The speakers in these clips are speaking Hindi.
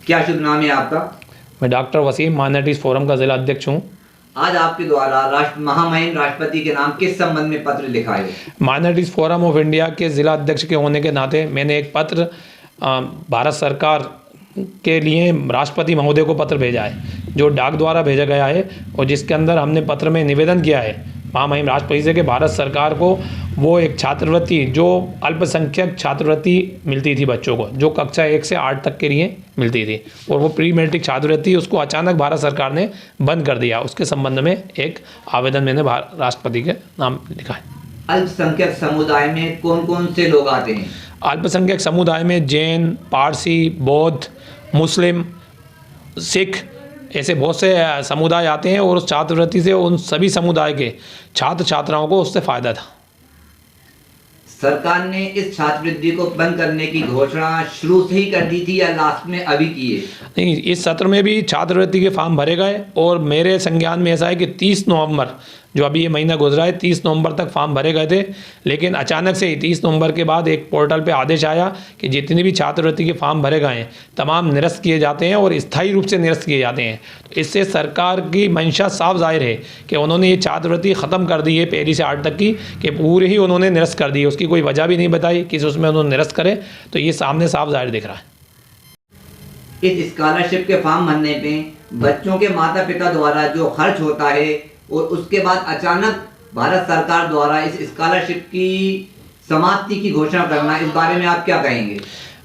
क्या शुभ नाम है आपका? मैं डॉक्टर वसीम माइनॉरिटीज फोरम का जिला अध्यक्ष हूँ। आज आपके द्वारा महामहिम राष्ट्रपति के नाम किस संबंध में पत्र लिखा है? माइनॉरिटीज फोरम ऑफ इंडिया के जिला अध्यक्ष के होने के नाते मैंने एक पत्र भारत सरकार के लिए राष्ट्रपति महोदय को पत्र भेजा है, जो डाक द्वारा भेजा गया है, और जिसके अंदर हमने पत्र में निवेदन किया है महामहिम राष्ट्रपति से कि भारत सरकार को वो एक छात्रवृत्ति, जो अल्पसंख्यक छात्रवृत्ति मिलती थी बच्चों को, जो कक्षा 1 से 8 तक के लिए मिलती थी, और वो प्री मैट्रिक छात्रवृत्ति उसको अचानक भारत सरकार ने बंद कर दिया। उसके संबंध में एक आवेदन मैंने राष्ट्रपति के नाम लिखा है। अल्पसंख्यक समुदाय में कौन कौन से लोग आते हैं? अल्पसंख्यक समुदाय में जैन, पारसी, बौद्ध, मुस्लिम, सिख, ऐसे बहुत से समुदाय आते हैं, और उस छात्रवृत्ति से उन सभी समुदाय के छात्र छात्राओं को उससे फ़ायदा था। सरकार ने इस छात्रवृत्ति को बंद करने की घोषणा शुरू से ही कर दी थी या लास्ट में अभी की है? नहीं, इस सत्र में भी छात्रवृत्ति के फॉर्म भरे गए, और मेरे संज्ञान में ऐसा है कि 30 नवंबर, जो अभी ये महीना गुजरा है, 30 नवंबर तक फॉर्म भरे गए थे, लेकिन अचानक से ही 30 नवंबर के बाद एक पोर्टल पे आदेश आया कि जितने भी छात्रवृत्ति के फॉर्म भरे गए हैं तमाम निरस्त किए जाते हैं, और स्थायी रूप से निरस्त किए जाते हैं। तो इससे सरकार की मंशा साफ जाहिर है कि उन्होंने ये छात्रवृत्ति ख़त्म कर दी है 1 से 8 तक की, कि पूरे ही उन्होंने निरस्त कर दी है। उसकी कोई वजह भी नहीं बताई कि उसमें उन्होंने निरस्त करे, तो ये सामने साफ जाहिर दिख रहा है। इस स्कॉलरशिप के फॉर्म भरने पे बच्चों के माता पिता द्वारा जो खर्च होता है, और उसके बाद अचानक भारत सरकार द्वारा इस स्कॉलरशिप की समाप्ति की घोषणा करना, इस बारे में आप क्या कहेंगे?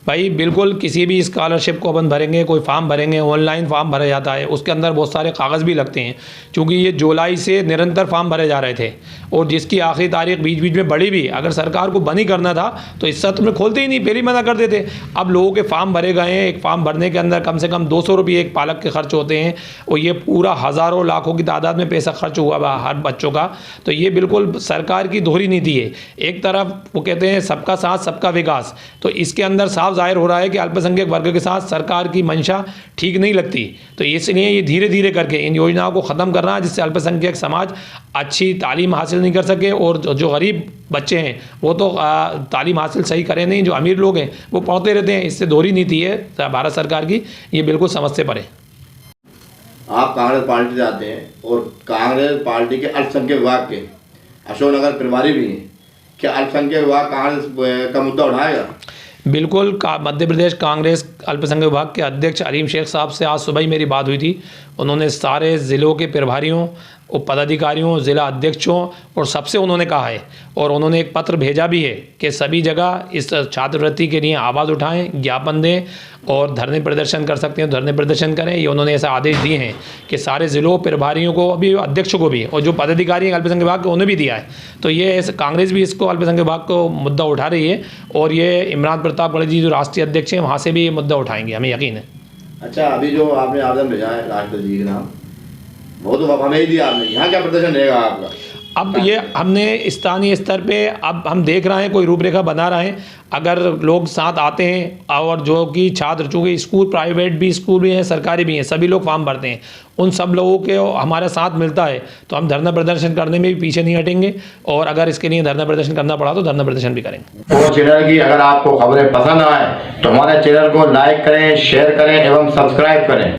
भाई बिल्कुल, किसी भी स्कॉलरशिप को अपन भरेंगे, कोई फॉर्म भरेंगे, ऑनलाइन फॉर्म भरा जाता है, उसके अंदर बहुत सारे कागज़ भी लगते हैं, क्योंकि ये जुलाई से निरंतर फॉर्म भरे जा रहे थे, और जिसकी आखिरी तारीख बीच बीच में बढ़ी भी। अगर सरकार को बंद ही करना था तो इस सत्र में खोलते ही नहीं, पहले ही मना कर देते। अब लोगों के फॉर्म भरे गए हैं, एक फॉर्म भरने के अंदर कम से कम 200 रुपये एक पालक के खर्च होते हैं, और ये पूरा हज़ारों लाखों की तादाद में पैसा खर्च हुआ हर बच्चों का। तो ये बिल्कुल सरकार की दोहरी नीति है। एक तरफ वो कहते हैं सबका साथ सबका विकास, तो इसके अंदर साफ जाहिर हो रहा है कि अल्पसंख्यक वर्ग के साथ सरकार की मंशा ठीक नहीं लगती। तो इसलिए ये धीरे धीरे करके इन योजनाओं को ख़त्म करना है, जिससे अल्पसंख्यक समाज अच्छी तालीम हासिल नहीं कर सके, और जो गरीब बच्चे हैं वो तो तालीम हासिल सही करें नहीं, जो अमीर लोग हैं वो पढ़ते रहते हैं। इससे दोहरी नीति है भारत सरकार की, ये बिल्कुल समझ से परे। आप कांग्रेस पार्टी से आते हैं, और कांग्रेस पार्टी के अल्पसंख्यक विभाग के अशोकनगर प्रभारी भी हैं, क्या अल्पसंख्यक विभाग कांग्रेस का मुद्दा उठाएगा? बिल्कुल, मध्य प्रदेश कांग्रेस अल्पसंख्यक विभाग के अध्यक्ष अलीम शेख साहब से आज सुबह ही मेरी बात हुई थी। उन्होंने सारे ज़िलों के प्रभारियों और पदाधिकारियों, ज़िला अध्यक्षों और सबसे उन्होंने कहा है, और उन्होंने एक पत्र भेजा भी है कि सभी जगह इस छात्रवृत्ति के लिए आवाज़ उठाएं, ज्ञापन दें, और धरने प्रदर्शन कर सकते हैं धरने प्रदर्शन करें। ये उन्होंने ऐसा आदेश दिए हैं कि सारे ज़िलों प्रभारियों को, अभी अध्यक्ष को भी, और जो पदाधिकारी हैं अल्पसंख्यक विभाग को, उन्हें भी दिया है। तो ये कांग्रेस भी इसको अल्पसंख्यक विभाग को मुद्दा उठा रही है, और ये इमरान प्रतापगढ़ जी जो राष्ट्रीय अध्यक्ष हैं वहाँ से भी ये मुद्दा उठाएंगे, हमें यकीन है। अच्छा, अभी जो आपने आवेदन भेजा है राष्ट्रपति जी के नाम, वो तो हमें ही दिया आपने, यहाँ क्या प्रदर्शन रहेगा आपका? अब ये हमने स्थानीय स्तर पे अब हम देख रहे हैं, कोई रूपरेखा बना रहे हैं। अगर लोग साथ आते हैं, और जो कि छात्र, चूँकि स्कूल प्राइवेट भी स्कूल भी हैं, सरकारी भी हैं, सभी लोग फॉर्म भरते हैं, उन सब लोगों के हमारा साथ मिलता है, तो हम धरना प्रदर्शन करने में भी पीछे नहीं हटेंगे, और अगर इसके लिए धरना प्रदर्शन करना पड़ा तो धरना प्रदर्शन भी करेंगे। तो चैनल की अगर आपको खबरें पसंद आए तो हमारे चैनल को लाइक करें, शेयर करें एवं सब्सक्राइब करें।